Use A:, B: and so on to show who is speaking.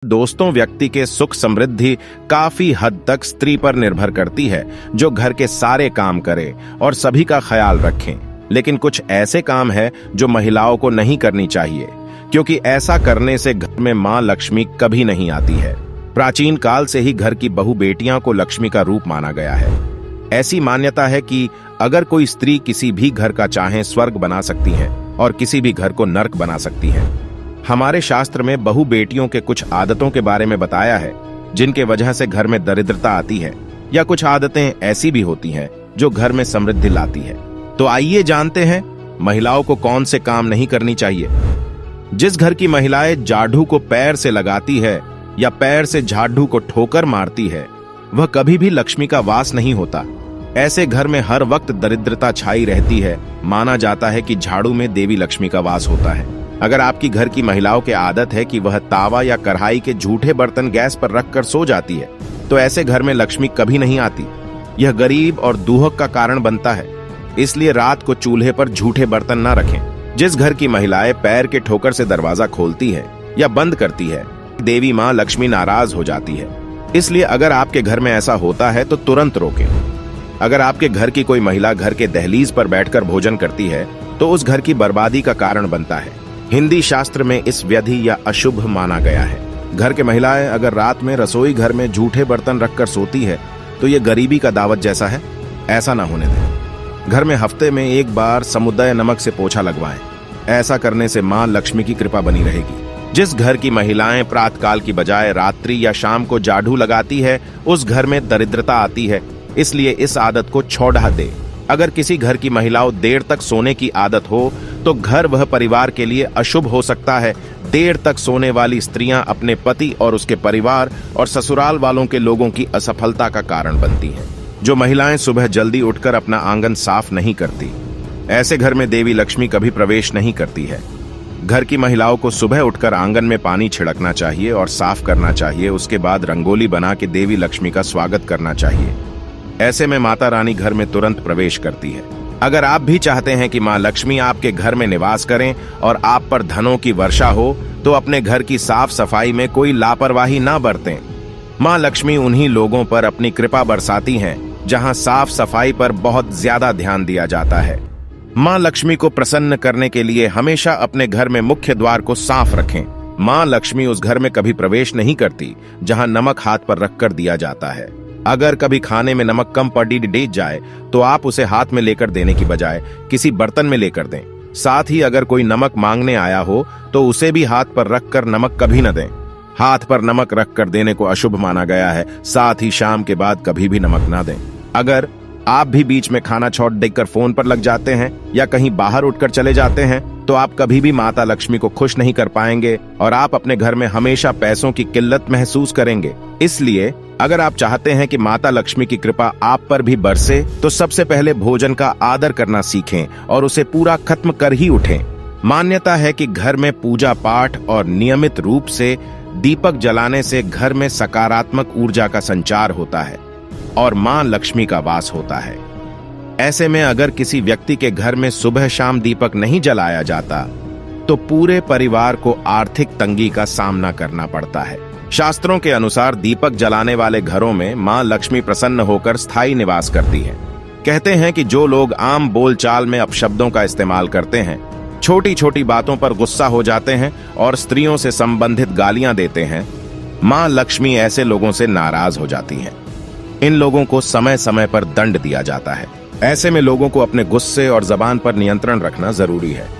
A: दोस्तों, व्यक्ति के सुख समृद्धि काफी हद तक स्त्री पर निर्भर करती है, जो घर के सारे काम करे और सभी का ख्याल रखें। लेकिन कुछ ऐसे काम है जो महिलाओं को नहीं करनी चाहिए, क्योंकि ऐसा करने से घर में मां लक्ष्मी कभी नहीं आती है। प्राचीन काल से ही घर की बहू बेटियां को लक्ष्मी का रूप माना गया है। ऐसी मान्यता है कि अगर कोई स्त्री किसी भी घर का चाहे स्वर्ग बना सकती है और किसी भी घर को नर्क बना सकती है। हमारे शास्त्र में बहू बेटियों के कुछ आदतों के बारे में बताया है, जिनके वजह से घर में दरिद्रता आती है, या कुछ आदतें ऐसी भी होती हैं जो घर में समृद्धि लाती है। तो आइए जानते हैं महिलाओं को कौन से काम नहीं करनी चाहिए। जिस घर की महिलाएं जाड़ू को पैर से लगाती है या पैर से झाड़ू को ठोकर मारती है, वह कभी भी लक्ष्मी का वास नहीं होता। ऐसे घर में हर वक्त दरिद्रता छाई रहती है। माना जाता है कि झाड़ू में देवी लक्ष्मी का वास होता है। अगर आपकी घर की महिलाओं की आदत है कि वह तावा या कढ़ाई के झूठे बर्तन गैस पर रखकर सो जाती है, तो ऐसे घर में लक्ष्मी कभी नहीं आती। यह गरीब और दुहक का कारण बनता है। इसलिए रात को चूल्हे पर झूठे बर्तन न रखें। जिस घर की महिलाएं पैर के ठोकर से दरवाजा खोलती है या बंद करती है, देवी मां लक्ष्मी नाराज हो जाती है। इसलिए अगर आपके घर में ऐसा होता है तो तुरंत रोकें। अगर आपके घर की कोई महिला घर के दहलीज पर बैठकर भोजन करती है, तो उस घर की बर्बादी का कारण बनता है। हिंदी शास्त्र में इस व्यधि या अशुभ माना गया है। घर के महिलाएं अगर रात में रसोई घर में झूठे बर्तन रखकर सोती है, तो ये गरीबी का दावत जैसा है। ऐसा ना होने दें। घर में हफ्ते में एक बार समुद्र नमक से पोछा लगवाएं। ऐसा करने से मां लक्ष्मी की कृपा बनी रहेगी। जिस घर की महिलाएं प्रातःकाल की बजाय रात्रि या शाम को जाड़ू लगाती है, उस घर में दरिद्रता आती है। इसलिए इस आदत को छोड़ा दे। अगर किसी घर की महिलाओं देर तक सोने की आदत हो, तो घर वह परिवार के लिए अशुभ हो सकता है। देर तक सोने वाली स्त्रियां अपने पति और उसके परिवार और ससुराल वालों के लोगों की असफलता का कारण बनती हैं। जो महिलाएं सुबह जल्दी उठकर अपना आंगन साफ नहीं करती, ऐसे घर में देवी लक्ष्मी कभी प्रवेश नहीं करती है। घर की महिलाओं को सुबह उठकर आंगन में पानी छिड़कना चाहिए और साफ करना चाहिए। उसके बाद रंगोली बना के देवी लक्ष्मी का स्वागत करना चाहिए। ऐसे में माता रानी घर में तुरंत प्रवेश करती है। अगर आप भी चाहते हैं कि मां लक्ष्मी आपके घर में निवास करें और आप पर धनों की वर्षा हो, तो अपने घर की साफ सफाई में कोई लापरवाही ना बरतें। मां लक्ष्मी उन्हीं लोगों पर अपनी कृपा बरसाती हैं जहां साफ सफाई पर बहुत ज्यादा ध्यान दिया जाता है। मां लक्ष्मी को प्रसन्न करने के लिए हमेशा अपने घर में मुख्य द्वार को साफ रखें। मां लक्ष्मी उस घर में कभी प्रवेश नहीं करती जहां नमक हाथ पर रखकर दिया जाता है। अगर कभी खाने में नमक कम पड़ जाए, तो आप उसे हाथ में लेकर देने की बजाय किसी बर्तन में लेकर दें। साथ ही अगर कोई नमक मांगने आया हो, तो उसे भी हाथ पर रखकर नमक कभी न दें। हाथ पर नमक रखकर देने को अशुभ माना गया है। साथ ही शाम के बाद कभी भी नमक ना दें। अगर आप भी बीच में खाना छोड़ देकर फोन पर लग जाते हैं या कहीं बाहर उठकर चले जाते हैं, तो आप कभी भी माता लक्ष्मी को खुश नहीं कर पाएंगे और आप अपने घर में हमेशा पैसों की किल्लत महसूस करेंगे। इसलिए अगर आप चाहते हैं कि माता लक्ष्मी की कृपा आप पर भी बरसे, तो सबसे पहले भोजन का आदर करना सीखें और उसे पूरा खत्म कर ही उठें। मान्यता है कि घर में पूजा पाठ और नियमित रूप से दीपक जलाने से घर में सकारात्मक ऊर्जा का संचार होता है और मां लक्ष्मी का वास होता है। ऐसे में अगर किसी व्यक्ति के घर में सुबह शाम दीपक नहीं जलाया जाता, तो पूरे परिवार को आर्थिक तंगी का सामना करना पड़ता है। शास्त्रों के अनुसार दीपक जलाने वाले घरों में मां लक्ष्मी प्रसन्न होकर स्थायी निवास करती है। कहते हैं कि जो लोग आम बोलचाल में अपशब्दों का इस्तेमाल करते हैं, छोटी छोटी बातों पर गुस्सा हो जाते हैं और स्त्रियों से संबंधित गालियां देते हैं, मां लक्ष्मी ऐसे लोगों से नाराज हो जाती हैं। इन लोगों को समय समय पर दंड दिया जाता है। ऐसे में लोगों को अपने गुस्से और जबान पर नियंत्रण रखना जरूरी है।